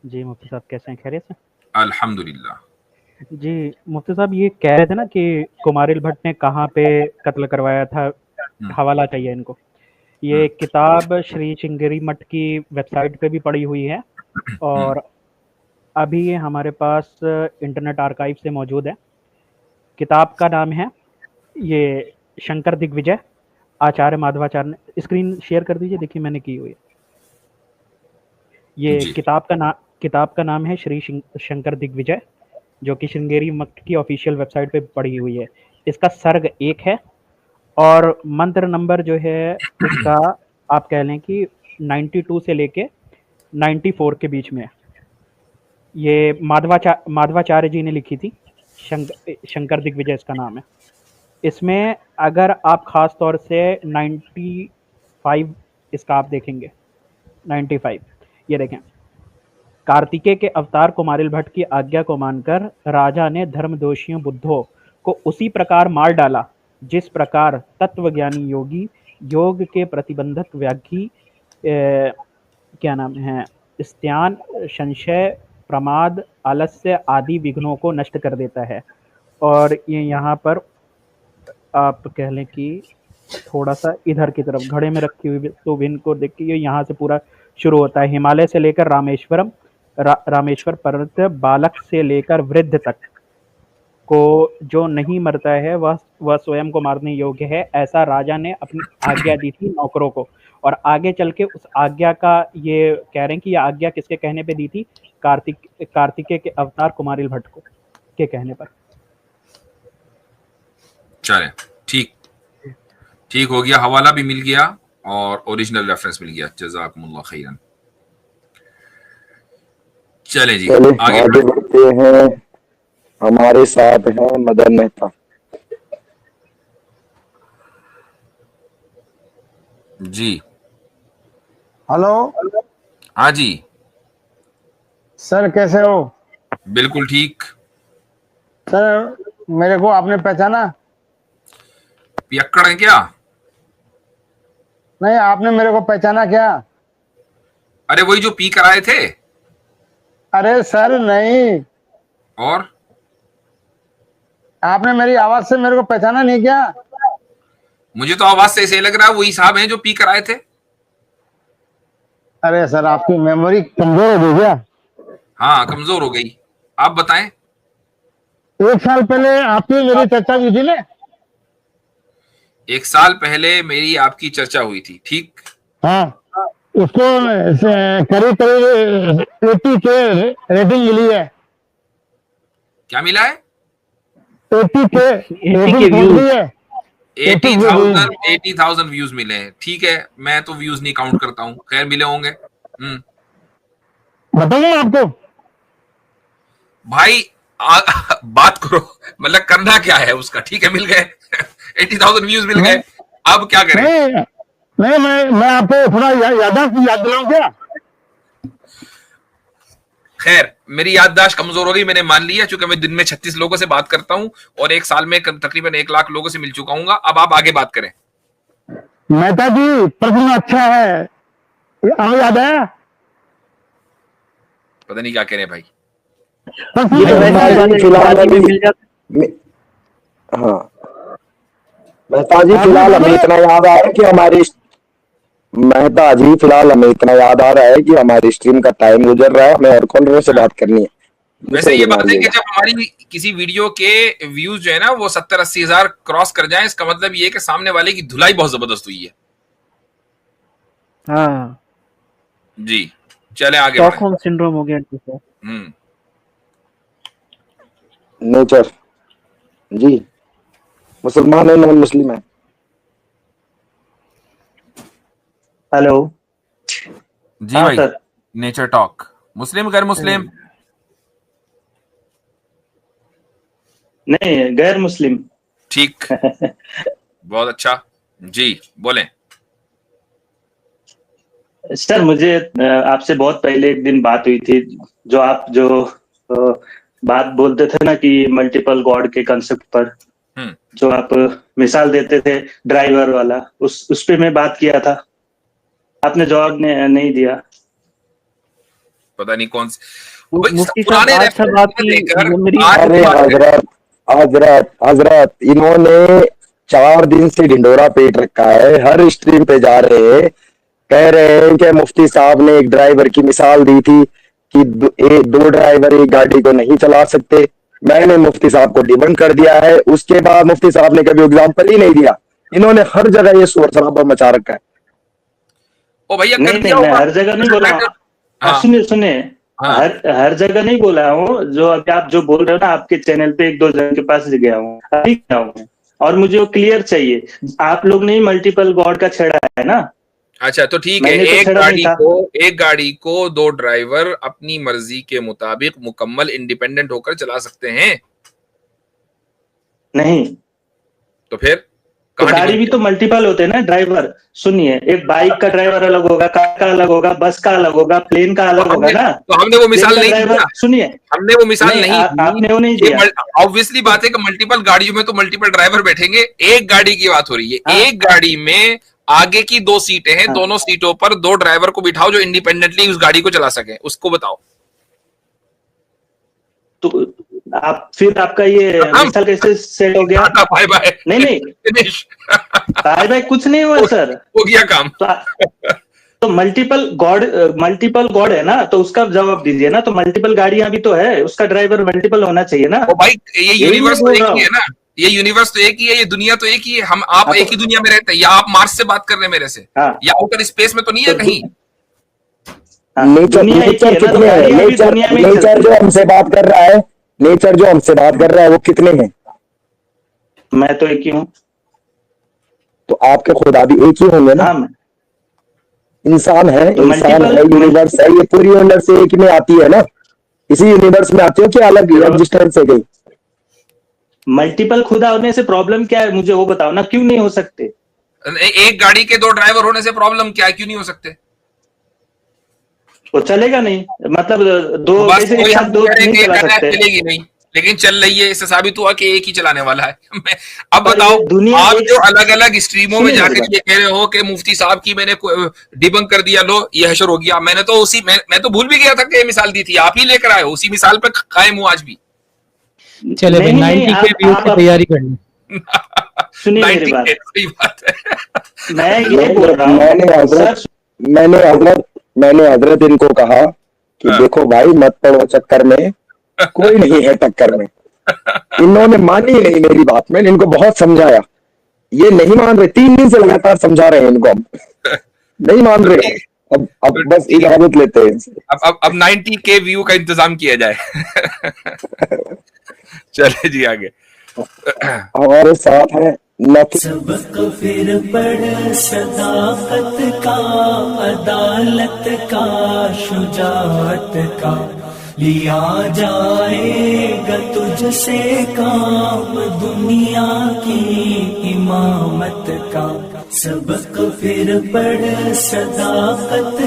जी मुफ्ती साहब कैसे हैं? खैरियत से? अल्हम्दुलिल्लाह। जी मुफ्ती साहब ये कह रहे थे ना कि कुमारिल भट्ट ने कहाँ पे कत्ल करवाया था, हम्म, हवाला चाहिए इनको। ये हम्म, किताब श्री श्रृंगेरी मठ की वेबसाइट पे भी पड़ी हुई है हम्म, और अभी ये हमारे पास इंटरनेट आर्काइव से मौजूद है। किताब का नाम है ये शंकर दिग्विजय, आचार्य माधवाचार्य ने। स्क्रीन शेयर कर दीजिए, देखिए मैंने की हुई है। ये जी, किताब का नाम है श्री शंकर दिग्विजय, जो कि श्रृंगेरी मठ की ऑफिशियल वेबसाइट पे पड़ी हुई है। इसका सर्ग 1 है और मंत्र नंबर जो है इसका, आप कह लें कि 92 से लेके 94 के बीच में है। ये माधवाचार्य जी ने लिखी थी। शंकर दिग्विजय इसका नाम है। इसमें अगर आप खास तौर से 95 इसका आप देखेंगे, 95 ये देखें। कार्तिकेय के अवतार कुमारिल भट्ट की आज्ञा को मानकर राजा ने धर्मदोषियों बुद्धों को उसी प्रकार मार डाला जिस प्रकार तत्वज्ञानी योगी योग के प्रतिबंधक व्याघ्री क्या नाम है, स्त्यान, संशय, प्रमाद, आलस्य आदि विघ्नों को नष्ट कर देता है। और ये यहाँ पर आप कह लें कि थोड़ा सा इधर की तरफ घड़े में रखी हुई तो विन को देख के ये यहाँ से पूरा शुरू होता है। हिमालय से लेकर रामेश्वरम, रामेश्वर पर्वत, बालक से लेकर वृद्ध तक को जो नहीं मरता है वह स्वयं को मारने योग्य है, ऐसा राजा ने अपनी आज्ञा दी थी नौकरों को। और आगे चल के उस आज्ञा का ये कह रहे हैं कि यह आज्ञा किसके कहने पे दी थी? कार्तिकेय के अवतार कुमारिल भट्ट को के कहने पर। चले ठीक ठीक हो गया, हवाला भी मिल गया और ओरिजिनल रेफरेंस मिल गया। जज़ाकुमुल्लाह खैरन। चले जी, चलिए आगे आगे बढ़ते हैं। हमारे साथ है मदन मेहता। जी। हेलो हाँ जी, सर, कैसे हो? बिल्कुल ठीक। सर, मेरे को आपने पहचाना? पियक्कड़ है क्या? नहीं, आपने मेरे को पहचाना क्या? अरे वही जो पी कर आए थे। अरे सर नहीं, और आपने मेरी आवाज से मेरे को पहचाना नहीं क्या? मुझे तो आवाज से ऐसे लग रहा है वही साहब हैं जो पी कर आए थे। अरे सर, आपकी मेमोरी कमजोर हो गई क्या? हाँ, कमजोर हो गई। आप बताएं। 1 साल पहले आपकी मेरी चर्चा की थी ना? 1 साल पहले मेरी आपकी चर्चा हुई थी, ठीक। हाँ, उसको करीब करीब 80 के रेटिंग मिली है। क्या मिला है? 80 के 80 के रेटिंग पहुंच व्यूज। गई है। 80,000 व्यूज मिले हैं, ठीक है। मैं तो व्यूज नहीं काउंट करता हूँ, खैर मिले होंगे। बताऊंगा आपको। भाई बात करो, मतलब करना क्या है उसका, ठीक है मिल गए 80,000 व्यूज मिल गए, अब क्या करें? नहीं नहीं, मैं आपको थोड़ा याद दिलाऊं क्या? खैर, मेरी याददाश्त कमजोर हो गई, मैंने मान लिया, क्योंकि मैं दिन में 36 लोगों से बात करता हूं और 1 साल में तकरीबन 1 लाख लोगों से मिल चुका हूँ। अब आप आगे बात करें। मेहता जी, प्रश्न अच्छा है, अब याद आया? पता नहीं क्या कह रहे हैं भाई। ये तो वैसे भी मेहता जी फिलहाल बात में अभी मिल जाता। हाँ, मेहता जी फिलहाल हमें इतना याद आ रहा है कि हमारी मेहता जी फिलहाल हमें इतना याद आ रहा है कि हमारी स्ट्रीम का टाइम गुजर रहा है, हमें और कॉलर से बात करनी है। वैसे दूसरे ये दिन बात है कि आइएगा। जब हमारी किसी वीडियो के व्यूज जो है ना वो 70-80 हजार क्रॉस कर जाए, इसका मतलब ये कि सामने वाले की धुलाई बहुत जबरदस्त हुई है। हाँ, जी, चले आगे बढ़े। स्टॉकहोम सिंड्रोम हो गया इनको सर। हम्म नेचर जी, मुसलमान है नॉन मुस्लिम है? हेलो। जी हाँ भाई, सर। Nature talk. मुस्लिम गैर मुस्लिम? नहीं, गैर मुस्लिम। ठीक, बहुत अच्छा। जी बोलें। सर, मुझे आपसे बहुत पहले एक दिन बात हुई थी। जो आप बात बोलते थे ना कि मल्टीपल गॉड के कंसेप्ट पर, हम्म जो आप मिसाल देते थे ड्राइवर वाला, उस पे मैं बात किया था, आपने जवाब नहीं दिया। पता नहीं कौन से मुफ्ती साहब पुराने आज सब आपकी लेकर मेमोरी आज अरे हजरत इन्होंने 4 दिन से ढिंडोरा पीट रखा है, हर स्ट्रीम पे जा रहे हैं, कह रहे हैं कि मुफ्ती साहब ने एक ड्राइवर की मिसाल दी थी कि दो ड्राइवर एक गाड़ी को नहीं चला सकते। मैंने मुफ्ती साहब को डिबंक कर दिया है, उसके बाद मुफ्ती साहब ने कभी एग्जाम्पल ही नहीं दिया। इन्होंने हर जगह ये शोर शराबा मचा रखा है। ओ भैया नहीं कर नहीं, दिया मैं होगा। हर जगह नहीं बोला। हाँ। सुनिए हाँ। हर जगह नहीं बोला हूँ। जो अभी आप जो बोल रहे हो ना, आपके चैनल पे 1-2 जन के पास गया हूँ, अभी गया हूँ, और मुझे वो क्लियर चाहिए। आप लोग ने मल्टीपल गॉड का छेड़ा है ना। अच्छा तो ठीक है, मैंने तो एक छेड़ा नहीं था। गाड़ी को 2 ड्राइवर अपनी मर्जी के मुताबिक मुकम्मल इंडिपेंडेंट होकर चला सकते हैं। नहीं तो फिर तो कहानी गाड़ी भी तो मल्टीपल होते हैं ना ड्राइवर। सुनिए, एक बाइक का ड्राइवर अलग होगा, कार का अलग होगा, बस का अलग होगा, प्लेन का अलग होगा ना। तो हमने वो मिसाल प्लेन का नहीं ड्राइवर, दिया। सुनिए, हमने वो मिसाल नहीं आपने वो नहीं दिया। ऑब्वियसली बात है कि मल्टीपल गाड़ियों में तो मल्टीपल ड्राइवर बैठेंगे। एक गाड़ी की बात हो रही है। हाँ। एक गाड़ी में आगे की 2 सीटें हैं, हाँ। दोनों सीटों पर 2 ड्राइवर को बिठाओ जो इंडिपेंडेंटली उस गाड़ी को चला सके, उसको बताओ। तो आप फिर आपका ये मिसाल कैसे सेट हो गया? Bye bye. नहीं फिनिश। बाय बाय कुछ नहीं हुआ सर। हो गया काम। तो मल्टीपल गॉड है ना, तो उसका जवाब दीजिए ना। तो मल्टीपल गाड़ियां भी तो है, उसका ड्राइवर मल्टीपल होना चाहिए ना। ओ भाई ये यूनिवर्स तो बोल एक रहा ही है हूँ। ना, ये यूनिवर्स तो एक ही है, ये दुनिया तो एक ही है। हम आप हाँ, एक ही दुनिया में रहते हैं, या आप मार्स से बात कर रहे हैं मेरे से, हाँ। या आउटर स्पेस में तो नहीं है तो कहीं। नेचर दुनिया एक ही है ना, तो कितने हैं? गाड़ियां भी दुनिया में ही नेचर चलती जो है। हमसे बात कर रहा है, नेचर जो हमसे बात कर रहा है वो कितने हैं? मैं तो एक ही हूँ। तो आपके खुदा भी एक ही होंगे ना। हाँ, इंसान है, तो इंसान है, multiple- यूनिवर्स है, ये पूरी यूनिवर्स एक में आती है ना। इसी यूनिवर्स में आती हो कि अलग एग्जिस्टेंस है गई? मल्टीपल खुदा होने से प्रॉब्लम क्या है, मुझे वो बताओ ना। क्यों नहीं हो सकते? एक गाड़ी के 2 ड्राइवर होने से प्रॉब्लम क्या है, क्यों नहीं हो सकते? वो चलेगा नहीं, मतलब दो बस कैसे कोई एक साथ हम दो कह रहे हैं नहीं कि चला एक सकते। चलेगी नहीं, लेकिन चल रही है। इससे साबित हुआ कि एक ही चलाने वाला है। अब पर बताओ, ये दुनिया आप एक- जो अलग अलग स्ट्रीमों में सुनिए जाकर मेरी ये कह रहे हो कि मुफ्ती साहब की मैंने डिबंक कर दिया, लो ये हशर हो गया। मैंने तो मैं तो भूल भी गया था कि ये मिसाल दी थी, आप ही लेकर आए हो। उसी मिसाल पर कायम हूं आज भी। चले भाई, नहीं, 90 के व्यू की तैयारी कर ली। सुनिए मेरी 90 बात। सही बात है। मैं ये बोल रहा हूँ मैंने हजरत इनको कहा कि हाँ। देखो भाई, मत पड़ो चक्कर में, कोई नहीं है टक्कर में। इन्होंने मानी नहीं मेरी बात। मैंने इनको बहुत समझाया, ये नहीं मान रहे। 3 दिन से लगातार समझा रहे हैं इनको, हम नहीं मान रहे। अब बस इजाजत लेते हैं इनसे। अब 90 के व्यू का इंतजाम किया जाए। चले जी आगे। हमारे साथ है सबक फिर पढ़ सदाकत का, अदालत का, शुजाअत का, लिया जाएगा तुझसे काम दुनिया की इमामत का। सबक फिर पढ़ सदाकत